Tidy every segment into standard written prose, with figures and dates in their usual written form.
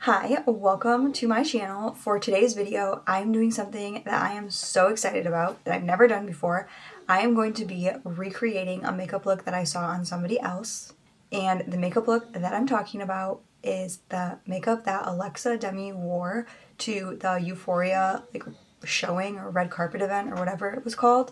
Hi, welcome to my channel. For today's video, I'm doing something that I am so excited about that I've never done before. I am going to be recreating a makeup look that I saw on somebody else. And the makeup look that I'm talking about is the makeup that Alexa Demie wore to the Euphoria showing or red carpet event or whatever it was called.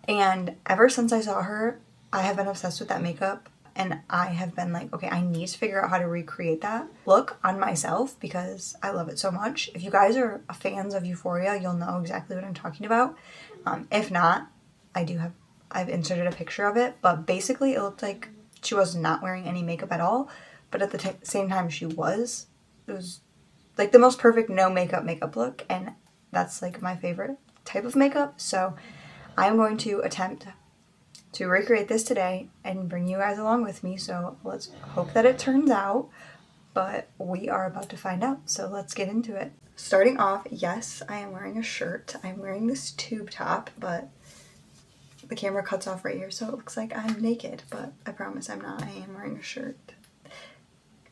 And ever since I saw her, I have been obsessed with that makeup. And I have been like, okay, I need to figure out how to recreate that look on myself because I love it so much. If you guys are fans of Euphoria, you'll know exactly what I'm talking about. If not, I've inserted a picture of it. But basically, it looked like she was not wearing any makeup at all. But at the same time, she was. It was like the most perfect no makeup look. And that's like my favorite type of makeup. So I'm going to attempt to recreate this today and bring you guys along with me, so let's hope that it turns out, but we are about to find out, so let's get into it. Starting off, yes, I am wearing a shirt. I'm wearing this tube top, but the camera cuts off right here, so it looks like I'm naked, but I promise I'm not. I am wearing a shirt.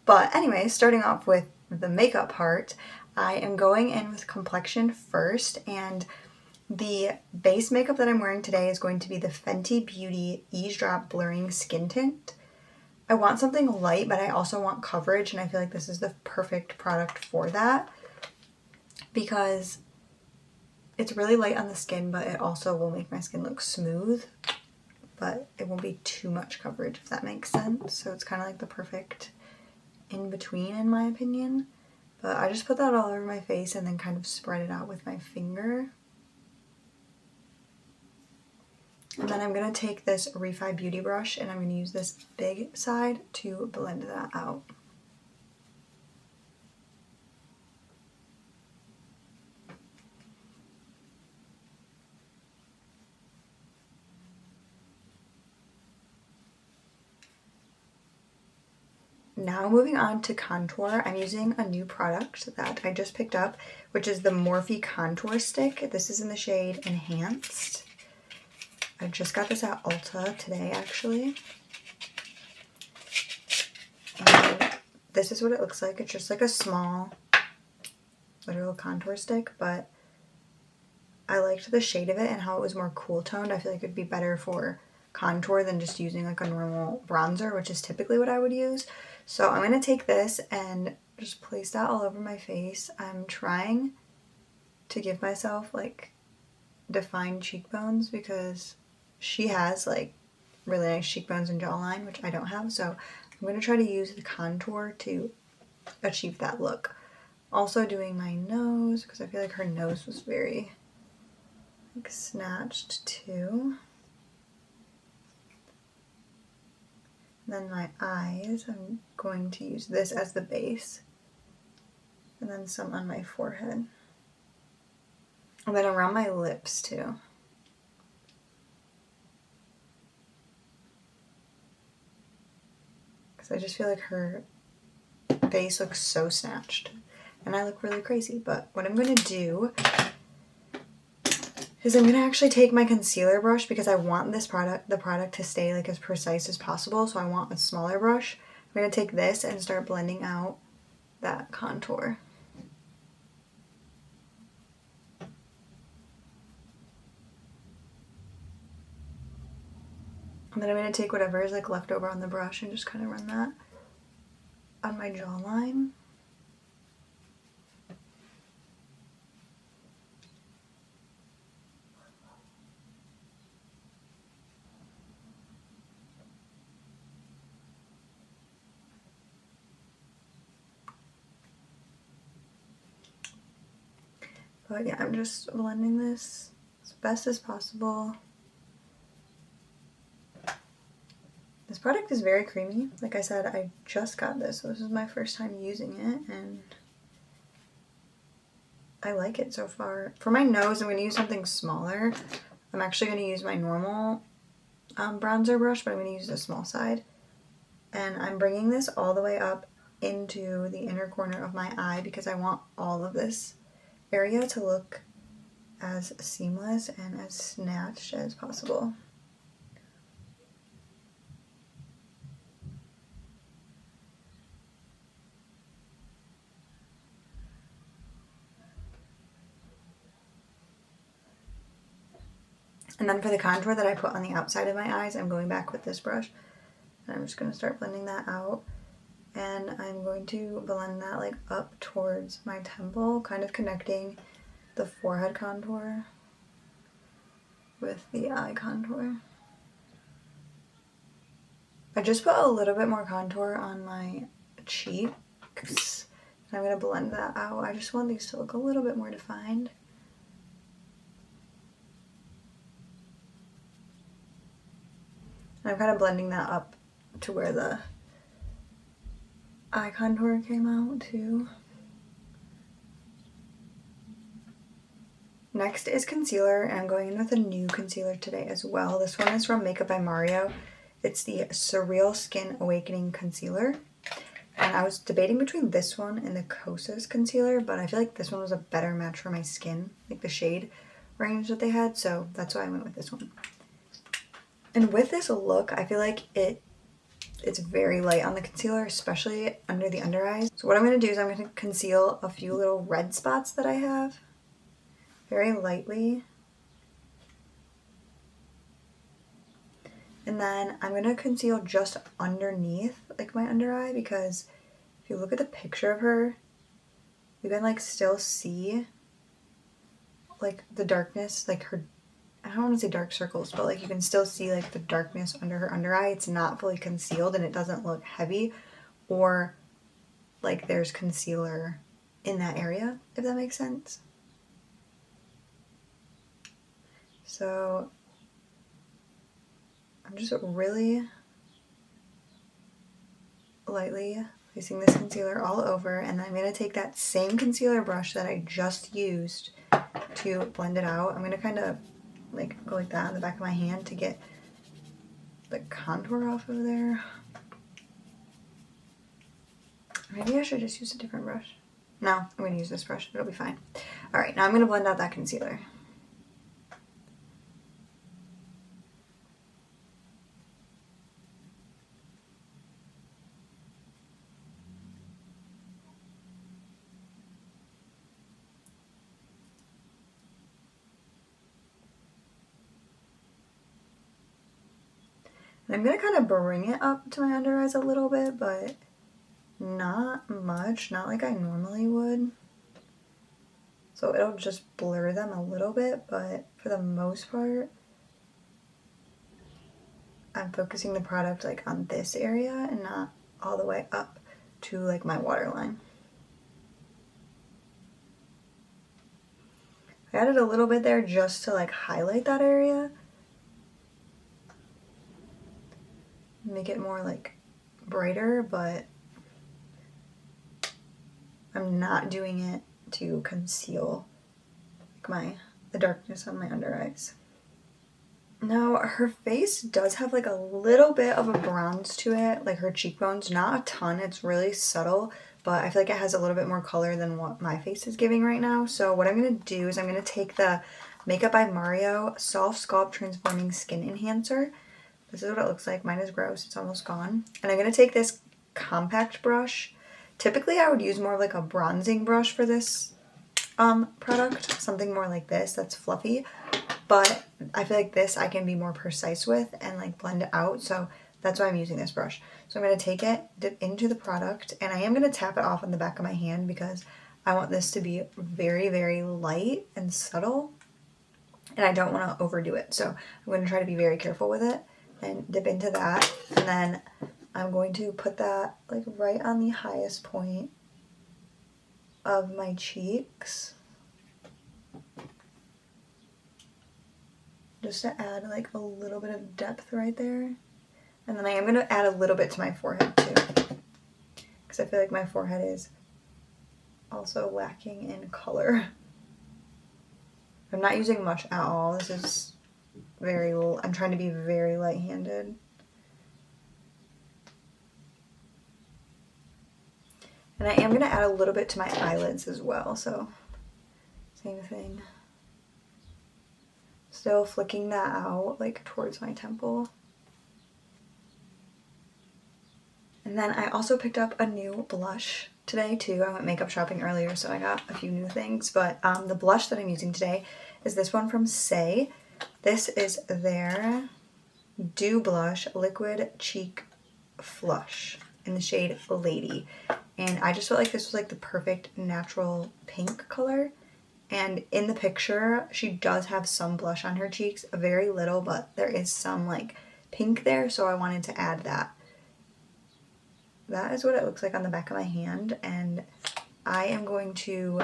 But anyway, starting off with the makeup part, I am going in with complexion first, and the base makeup that I'm wearing today is going to be the Fenty Beauty Eavesdrop Blurring Skin Tint. I want something light, but I also want coverage, and I feel like this is the perfect product for that because it's really light on the skin, but it also will make my skin look smooth, but it won't be too much coverage, if that makes sense. So it's kind of like the perfect in-between, in my opinion. But I just put that all over my face and then kind of spread it out with my finger. And then I'm going to take this Hiii Beauty brush and I'm going to use this big side to blend that out. Now moving on to contour, I'm using a new product that I just picked up, which is the Morphe Contour Stick. This is in the shade Enhanced. I just got this at Ulta today, actually. And this is what it looks like. It's just like a small, literal contour stick, but I liked the shade of it and how it was more cool toned. I feel like it'd be better for contour than just using like a normal bronzer, which is typically what I would use. So I'm going to take this and just place that all over my face. I'm trying to give myself like defined cheekbones because she has like really nice cheekbones and jawline, which I don't have. So I'm going to try to use the contour to achieve that look. Also doing my nose because I feel like her nose was very like snatched too. Then my eyes, I'm going to use this as the base. And then some on my forehead. And then around my lips too. Because I just feel like her face looks so snatched. And I look really crazy. But what I'm going to do is I'm going to actually take my concealer brush because I want the product to stay like as precise as possible. So I want a smaller brush. I'm going to take this and start blending out that contour. And then I'm going to take whatever is like left over on the brush and just kind of run that on my jawline. But yeah, I'm just blending this as best as possible. This product is very creamy. Like I said, I just got this, so this is my first time using it, and I like it so far. For my nose, I'm going to use something smaller. I'm actually going to use my normal bronzer brush, but I'm going to use the small side. And I'm bringing this all the way up into the inner corner of my eye because I want all of this area to look as seamless and as snatched as possible. And then for the contour that I put on the outside of my eyes, I'm going back with this brush. And I'm just going to start blending that out. And I'm going to blend that like up towards my temple, kind of connecting the forehead contour with the eye contour. I just put a little bit more contour on my cheeks. And I'm going to blend that out. I just want these to look a little bit more defined. And I'm kind of blending that up to where the eye contour came out too. Next is concealer, and I'm going in with a new concealer today as well. This one is from Makeup by Mario. It's the Surreal Skin Awakening Concealer. And I was debating between this one and the Kosas concealer, but I feel like this one was a better match for my skin, like the shade range that they had, so that's why I went with this one. And with this look, I feel like it's very light on the concealer, especially under the under eyes. So what I'm going to do is I'm going to conceal a few little red spots that I have very lightly. And then I'm going to conceal just underneath like my under eye, because if you look at the picture of her, you can like still see like the darkness, like her, I don't want to say dark circles, but like you can still see like the darkness under her under eye. It's not fully concealed and it doesn't look heavy or like there's concealer in that area, if that makes sense. So I'm just really lightly placing this concealer all over, and then I'm going to take that same concealer brush that I just used to blend it out. I'm going to kind of like go like that on the back of my hand to get the contour off of there. Maybe I should just use a different brush. No, I'm going to use this brush. It'll be fine. Alright, now I'm going to blend out that concealer. And I'm going to kind of bring it up to my under eyes a little bit, but not much, not like I normally would. So it'll just blur them a little bit, but for the most part, I'm focusing the product like on this area and not all the way up to like my waterline. I added a little bit there just to like highlight that area. Make it more like brighter, but I'm not doing it to conceal like the darkness on my under eyes. Now her face does have like a little bit of a bronze to it, like her cheekbones, not a ton, it's really subtle, but I feel like it has a little bit more color than what my face is giving right now. So what I'm going to do is I'm going to take the Makeup by Mario Soft Sculpt Transforming Skin Enhancer. This is what it looks like. Mine is gross. It's almost gone. And I'm going to take this compact brush. Typically, I would use more of like a bronzing brush for this product. Something more like this that's fluffy. But I feel like this I can be more precise with and like blend it out. So that's why I'm using this brush. So I'm going to take it, dip into the product, and I am going to tap it off on the back of my hand because I want this to be very, very light and subtle. And I don't want to overdo it. So I'm going to try to be very careful with it. And dip into that, and then I'm going to put that like right on the highest point of my cheeks, just to add like a little bit of depth right there. And then I am going to add a little bit to my forehead too, because I feel like my forehead is also lacking in color. I'm not using much at all. This is I'm trying to be very light-handed. And I am going to add a little bit to my eyelids as well, so same thing. Still flicking that out like towards my temple. And then I also picked up a new blush today too. I went makeup shopping earlier, so I got a few new things, but the blush that I'm using today is this one from Say. This is their Dew Blush Liquid Cheek Flush in the shade Lady. And I just felt like this was like the perfect natural pink color. And in the picture, she does have some blush on her cheeks, very little, but there is some like pink there, so I wanted to add that. That is what it looks like on the back of my hand, and I am going to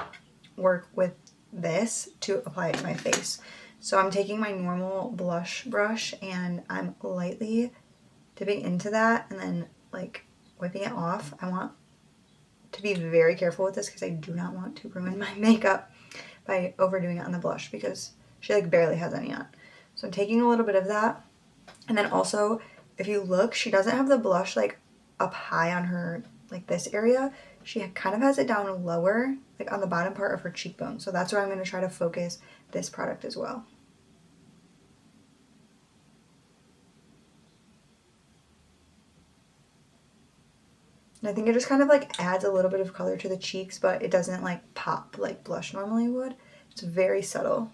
work with this to apply it to my face. So I'm taking my normal blush brush and I'm lightly dipping into that and then like wiping it off. I want to be very careful with this because I do not want to ruin my makeup by overdoing it on the blush because she like barely has any on. So I'm taking a little bit of that, and then also if you look, she doesn't have the blush like up high on her like this area. She kind of has it down lower, like on the bottom part of her cheekbone. So that's where I'm going to try to focus this product as well. And I think it just kind of like adds a little bit of color to the cheeks, but it doesn't like pop like blush normally would. It's very subtle.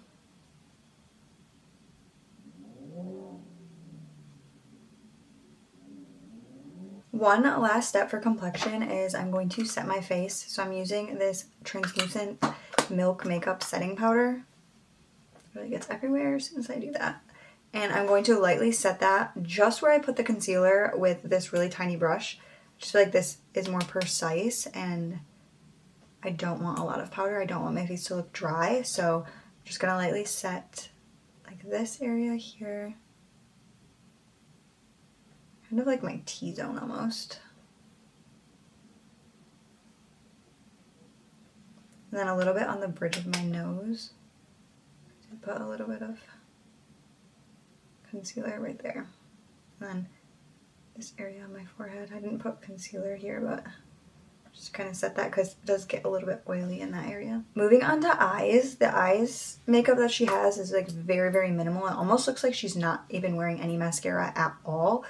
One last step for complexion is I'm going to set my face. So I'm using this translucent Milk makeup setting powder. It really gets everywhere as soon as I do that. And I'm going to lightly set that just where I put the concealer with this really tiny brush. I just feel like this is more precise and I don't want a lot of powder. I don't want my face to look dry. So I'm just going to lightly set like this area here. Kind of like my T-zone almost. And then a little bit on the bridge of my nose. Put a little bit of concealer right there. And then this area on my forehead. I didn't put concealer here, but just kind of set that because it does get a little bit oily in that area. Moving on to eyes. The eyes makeup that she has is like very, very minimal. It almost looks like she's not even wearing any mascara at all.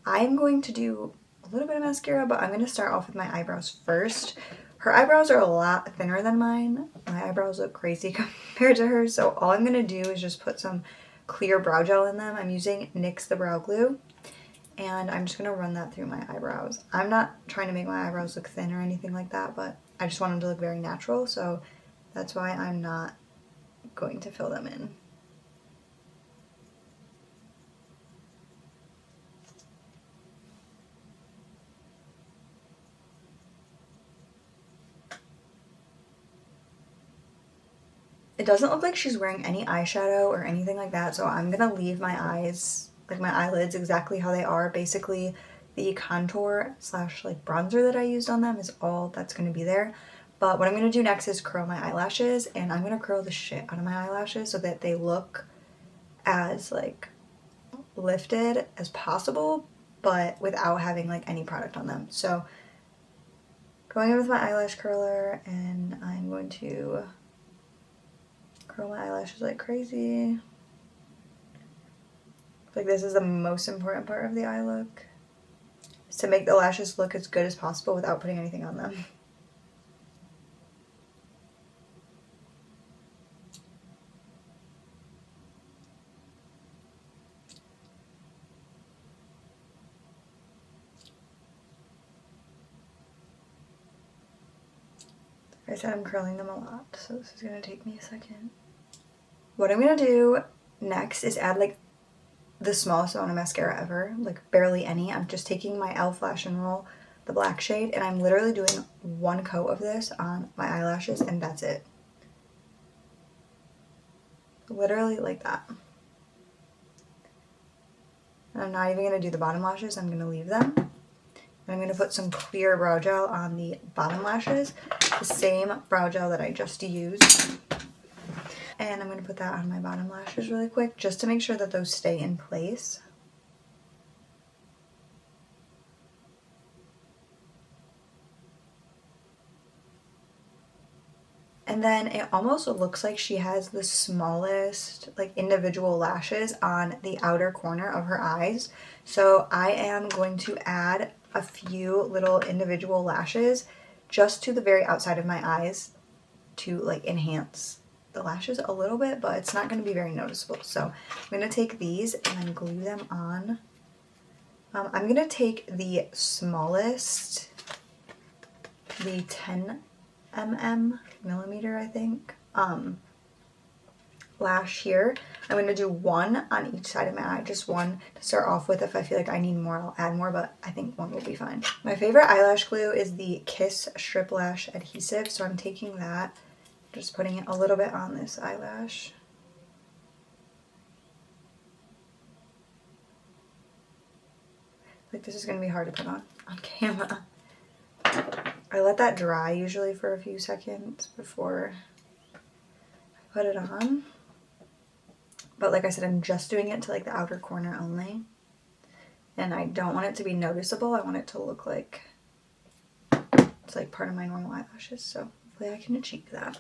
I'm going to do a little bit of mascara, but I'm going to start off with my eyebrows first. Her eyebrows are a lot thinner than mine. My eyebrows look crazy compared to hers, so all I'm going to do is just put some clear brow gel in them. I'm using NYX the Brow Glue, and I'm just going to run that through my eyebrows. I'm not trying to make my eyebrows look thin or anything like that, but I just want them to look very natural, so that's why I'm not going to fill them in. It doesn't look like she's wearing any eyeshadow or anything like that, so I'm going to leave my eyes, like my eyelids, exactly how they are. Basically, the contour slash like bronzer that I used on them is all that's going to be there. But what I'm going to do next is curl my eyelashes, and I'm going to curl the shit out of my eyelashes so that they look as like lifted as possible, but without having like any product on them. So going in with my eyelash curler, and I'm going to curl my eyelashes like crazy. Like this is the most important part of the eye look, is to make the lashes look as good as possible without putting anything on them. Like I said, I'm curling them a lot, so this is going to take me a second. What I'm going to do next is add like the smallest amount of mascara ever, like barely any. I'm just taking my e.l.f. Lash and Roll, the black shade, and I'm literally doing one coat of this on my eyelashes, and that's it. Literally like that. And I'm not even going to do the bottom lashes, I'm going to leave them. And I'm going to put some clear brow gel on the bottom lashes, the same brow gel that I just used. And I'm going to put that on my bottom lashes really quick just to make sure that those stay in place. And then it almost looks like she has the smallest like individual lashes on the outer corner of her eyes. So I am going to add a few little individual lashes just to the very outside of my eyes to like enhance the lashes a little bit, but it's not going to be very noticeable. So I'm going to take these and then glue them on. I'm going to take the smallest, the 10 millimeter, I think, lash here. I'm going to do one on each side of my eye, just one to start off with. If I feel like I need more, I'll add more, but I think one will be fine. My favorite eyelash glue is the Kiss Strip Lash Adhesive, so I'm taking that, just putting it a little bit on this eyelash. Like, this is going to be hard to put on camera. I let that dry usually for a few seconds before I put it on. But like I said, I'm just doing it to like the outer corner only. And I don't want it to be noticeable. I want it to look like it's like part of my normal eyelashes. So hopefully I can achieve that.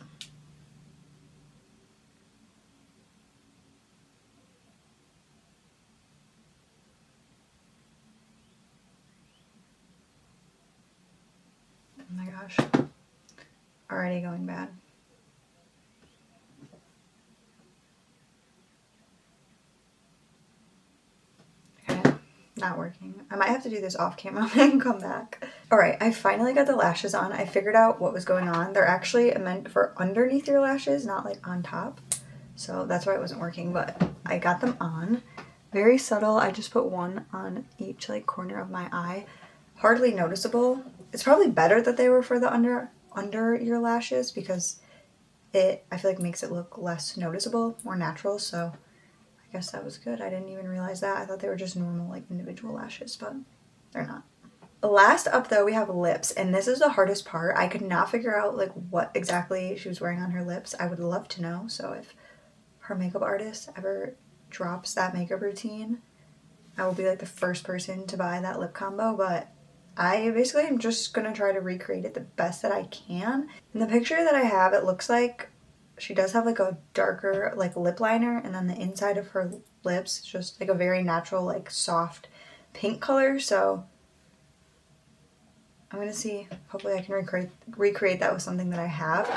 Oh my gosh. Already going bad. Not working. I might have to do this off camera and come back. Alright, I finally got the lashes on. I figured out what was going on. They're actually meant for underneath your lashes, not like on top. So that's why it wasn't working, but I got them on. Very subtle. I just put one on each like corner of my eye. Hardly noticeable. It's probably better that they were for the under your lashes because it, I feel like, makes it look less noticeable, more natural. So I guess that was good. I didn't even realize that. I thought they were just normal like individual lashes, but they're not. Last up though, we have lips, and this is the hardest part. I could not figure out like what exactly she was wearing on her lips. I would love to know. So if her makeup artist ever drops that makeup routine, I will be like the first person to buy that lip combo, but I basically am just gonna try to recreate it the best that I can. In the picture that I have, it looks like she does have like a darker like lip liner, and then the inside of her lips is just like a very natural like soft pink color. So I'm gonna see, hopefully I can recreate that with something that I have.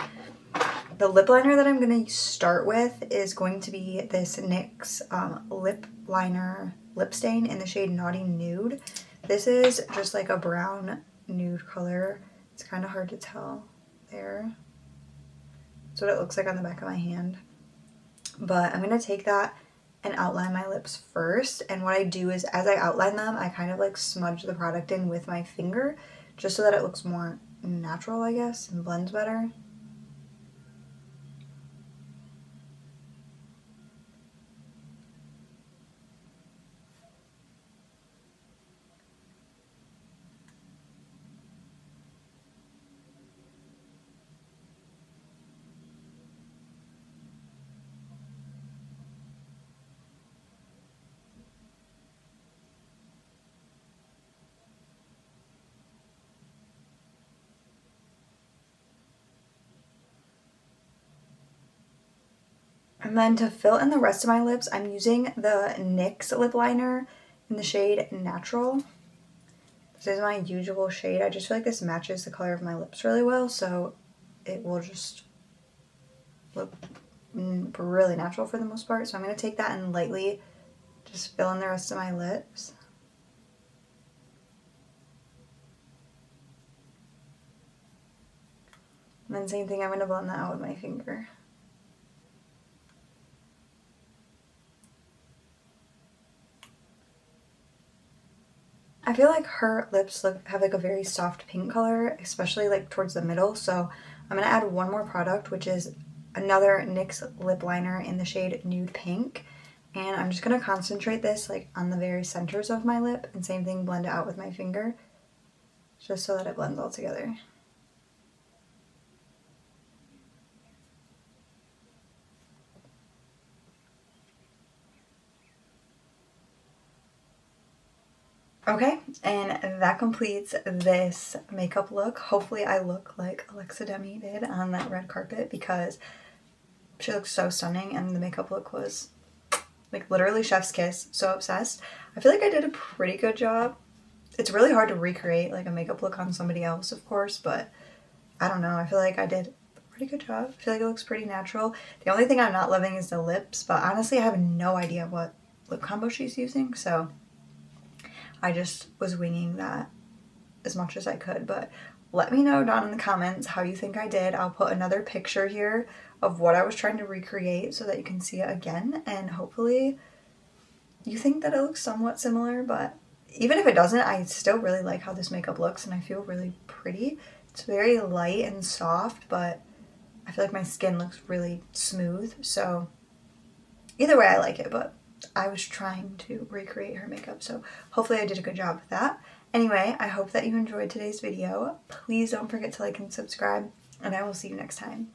The lip liner that I'm gonna start with is going to be this NYX lip liner lip stain in the shade Naughty Nude. This is just like a brown nude color. It's kind of hard to tell there. That's what it looks like on the back of my hand. But I'm going to take that and outline my lips first. And what I do is as I outline them, I kind of like smudge the product in with my finger just so that it looks more natural, I guess, and blends better. And then to fill in the rest of my lips, I'm using the NYX lip liner in the shade Natural. This is my usual shade. I just feel like this matches the color of my lips really well, so it will just look really natural for the most part. So I'm going to take that and lightly just fill in the rest of my lips. And then same thing, I'm going to blend that out with my finger. I feel like her lips have like a very soft pink color, especially like towards the middle. So I'm going to add one more product, which is another NYX lip liner in the shade Nude Pink. And I'm just going to concentrate this like on the very centers of my lip, and same thing, blend it out with my finger just so that it blends all together. Okay, and that completes this makeup look. Hopefully I look like Alexa Demie did on that red carpet, because she looks so stunning and the makeup look was like literally chef's kiss. So obsessed. I feel like I did a pretty good job. It's really hard to recreate like a makeup look on somebody else, of course, but I don't know. I feel like I did pretty good job. I feel like it looks pretty natural. The only thing I'm not loving is the lips, but honestly I have no idea what lip combo she's using, so I just was winging that as much as I could. But let me know down in the comments how you think I did. I'll put another picture here of what I was trying to recreate so that you can see it again, and hopefully you think that it looks somewhat similar. But even if it doesn't, I still really like how this makeup looks and I feel really pretty. It's very light and soft, but I feel like my skin looks really smooth, so either way I like it. But I was trying to recreate her makeup, so hopefully I did a good job with that. Anyway, I hope that you enjoyed today's video. Please don't forget to like and subscribe, and I will see you next time.